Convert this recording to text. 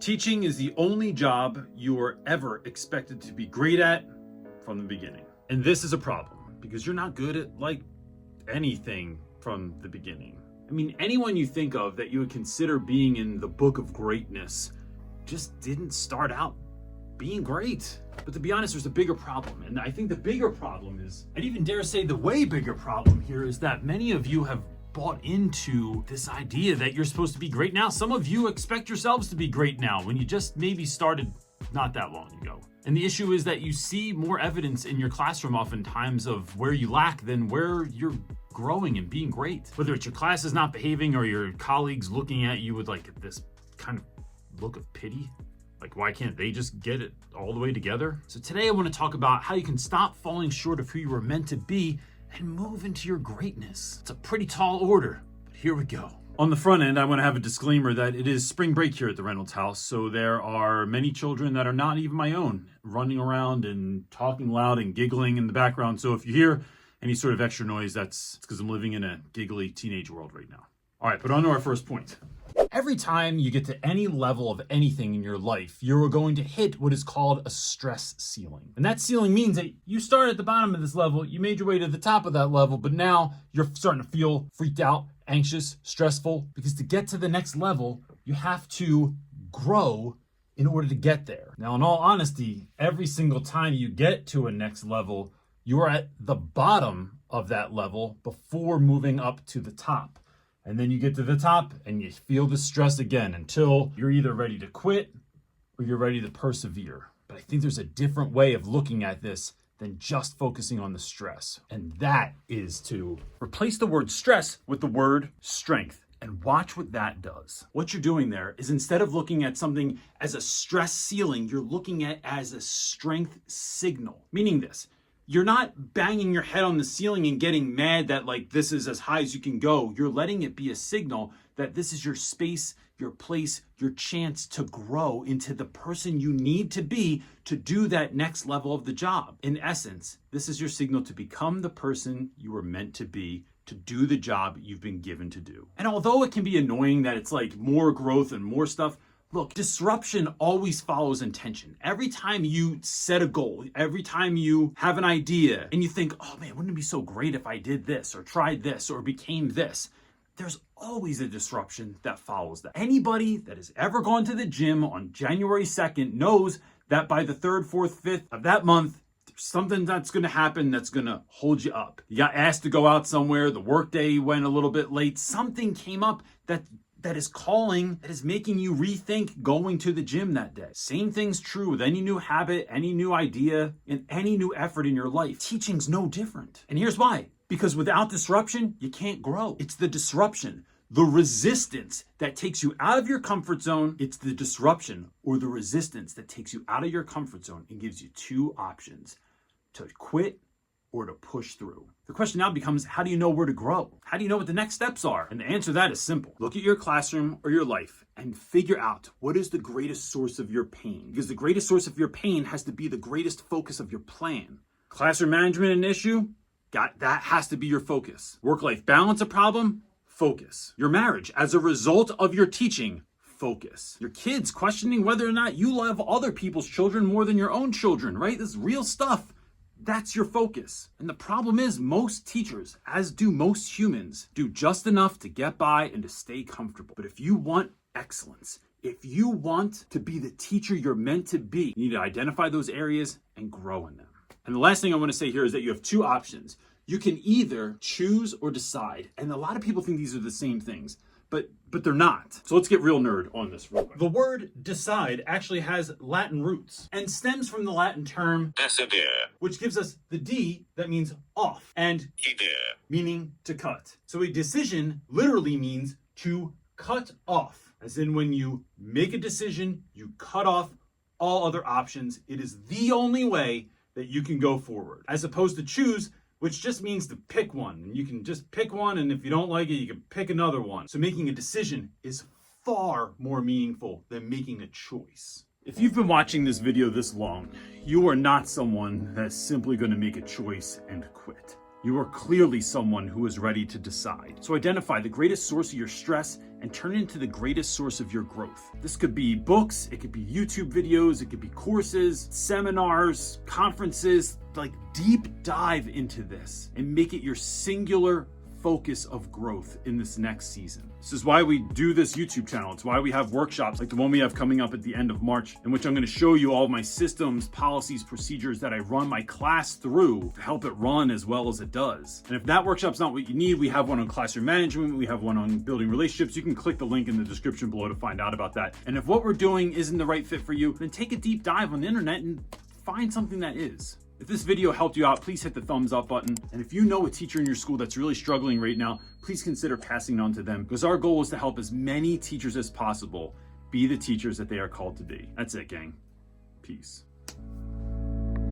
Teaching is the only job you are ever expected to be great at from the beginning. And this is a problem because you're not good at anything from the beginning. I mean, anyone you think of that you would consider being in the book of greatness just didn't start out being great. But to be honest, there's a bigger problem. And I think the bigger problem is, I'd even dare say the way bigger problem here is that many of you have bought into this idea that you're supposed to be great now. Some of you expect yourselves to be great now when you just maybe started not that long ago. And the issue is that you see more evidence in your classroom oftentimes of where you lack than where you're growing and being great. Whether it's your class is not behaving or your colleagues looking at you with this kind of look of pity. Why can't they just get it all the way together? So today I want to talk about how you can stop falling short of who you were meant to be and move into your greatness. It's a pretty tall order, but here we go. On the front end, I want to have a disclaimer that it is spring break here at the Reynolds house, so there are many children that are not even my own running around and talking loud and giggling in the background. So if you hear any sort of extra noise, that's because I'm living in a giggly teenage world right now. All right, but on to our first point. Every time you get to any level of anything in your life, you're going to hit what is called a stress ceiling. And that ceiling means that you started at the bottom of this level, you made your way to the top of that level, but now you're starting to feel freaked out, anxious, stressful, because to get to the next level, you have to grow in order to get there. Now, in all honesty, every single time you get to a next level, you are at the bottom of that level before moving up to the top. And then you get to the top and you feel the stress again until you're either ready to quit or you're ready to persevere. But I think there's a different way of looking at this than just focusing on the stress. And that is to replace the word stress with the word strength. And watch what that does. What you're doing there is instead of looking at something as a stress ceiling, you're looking at it as a strength signal. Meaning this. You're not banging your head on the ceiling and getting mad that this is as high as you can go. You're letting it be a signal that this is your space, your place, your chance to grow into the person you need to be to do that next level of the job. In essence, this is your signal to become the person you were meant to be, to do the job you've been given to do. And although it can be annoying that it's more growth and more stuff, look, disruption always follows intention. Every time you set a goal, every time you have an idea and you think, oh man, wouldn't it be so great if I did this or tried this or became this? There's always a disruption that follows that. Anybody that has ever gone to the gym on January 2nd knows that by the 3rd, 4th, 5th of that month, there's something that's going to happen that's going to hold you up. You got asked to go out somewhere, the workday went a little bit late, something came up that is calling, that is making you rethink going to the gym that day. Same thing's true with any new habit, any new idea, and any new effort in your life. Teaching's no different. And here's why. Because without disruption, you can't grow. It's the disruption, the resistance that takes you out of your comfort zone. It's the disruption or the resistance that takes you out of your comfort zone and gives you two options: to quit or to push through. The question now becomes, how do you know where to grow? How do you know what the next steps are? And the answer to that is simple. Look at your classroom or your life and figure out what is the greatest source of your pain. Because the greatest source of your pain has to be the greatest focus of your plan. Classroom management an issue? That has to be your focus. Work-life balance a problem? Focus. Your marriage as a result of your teaching? Focus. Your kids questioning whether or not you love other people's children more than your own children, right? This is real stuff. That's your focus. And the problem is most teachers, as do most humans, do just enough to get by and to stay comfortable. But if you want excellence, if you want to be the teacher you're meant to be, you need to identify those areas and grow in them. And the last thing I want to say here is that you have two options. You can either choose or decide. And a lot of people think these are the same things, but they're not. So let's get real nerd on this real quick. The word decide actually has Latin roots and stems from the Latin term Persevere, which gives us the D that means off, and idea, meaning to cut. So a decision literally means to cut off, as in when you make a decision, you cut off all other options. It is the only way that you can go forward, as opposed to choose, which just means to pick one. And you can just pick one, and if you don't like it, you can pick another one. So making a decision is far more meaningful than making a choice. If you've been watching this video this long, you are not someone that's simply going to make a choice and quit. You are clearly someone who is ready to decide. So identify the greatest source of your stress and turn it into the greatest source of your growth. This could be books, it could be YouTube videos, it could be courses, seminars, conferences. Like, deep dive into this and make it your singular focus of growth in this next season. This is why we do this YouTube channel. It's why we have workshops like the one we have coming up at the end of March, in which I'm going to show you all of my systems, policies, procedures that I run my class through to help it run as well as it does. And if that workshop's not what you need, we have one on classroom management, we have one on building relationships. You can click the link in the description below to find out about that. And if what we're doing isn't the right fit for you, then take a deep dive on the internet and find something that is. If this video helped you out, please hit the thumbs up button. And if you know a teacher in your school that's really struggling right now, please consider passing it on to them, because our goal is to help as many teachers as possible be the teachers that they are called to be. That's it, gang. Peace.